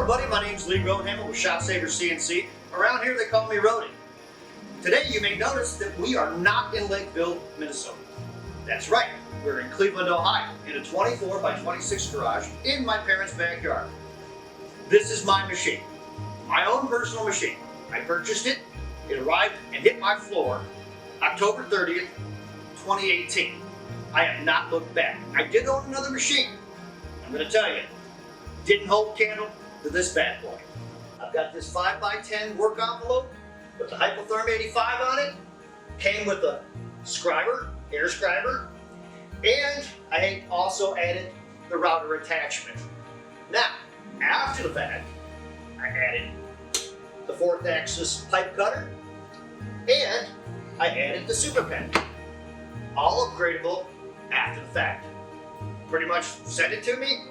everybody, my name is Rhody with ShopSabre CNC. Around here they call me Rhody. Today you may notice that we are not in Lakeville, Minnesota. That's right, we're in Cleveland, Ohio, in a 24 by 26 garage in my parents' backyard. This is my machine, my own personal machine. I purchased it, it arrived and hit my floor October 30th, 2018. I have not looked back. I did own another machine. I'm going to tell you, didn't hold candle to this bad boy. I've got this 5x10 work envelope with the Hypotherm 85 on it. Came with a scriber, air scriber, and I also added the router attachment. Now, after the fact, I added the 4th axis pipe cutter, and I added the super pen. All upgradable after the fact. Pretty much send it to me,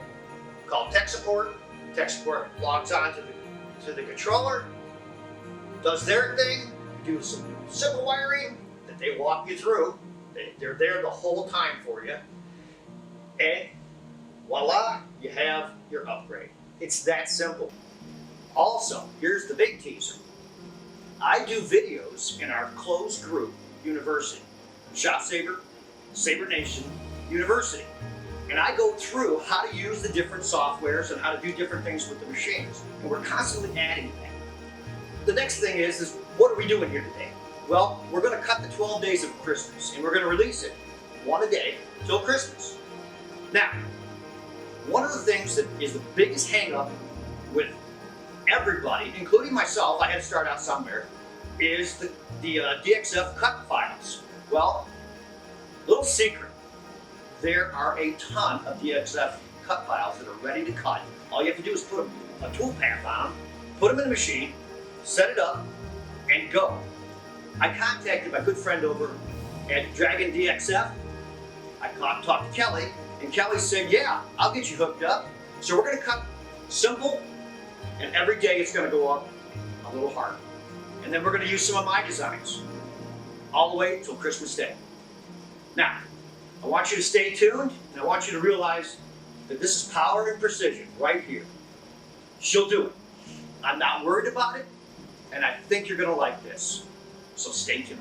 call tech support. Tech support logs on to the controller, does their thing, do some simple wiring that they walk you through. They're there the whole time for you. And voila, you have your upgrade. It's that simple. Also, here's the big teaser. I do videos in our closed group university, ShopSabre, Sabre Nation University. And I go through how to use the different softwares and how to do different things with the machines. And we're constantly adding that. The next thing is what are we doing here today? Well, we're going to cut the 12 days of Christmas and we're going to release it one a day till Christmas. Now, one of the things that is the biggest hang-up with everybody, including myself, I had to start out somewhere, is the DXF cut files. Well, little secret. There are a ton of DXF cut files that are ready to cut. All you have to do is put a tool path on them, put them in the machine, set it up, and go. I contacted my good friend over at DragonDXF. I talked to Kelly, and Kelly said, yeah, I'll get you hooked up. So we're going to cut simple, and every day it's going to go up a little harder. And then we're going to use some of my designs all the way till Christmas Day. Now, I want you to stay tuned, and I want you to realize that this is power and precision right here. She'll do it. I'm not worried about it, and I think you're going to like this. So stay tuned.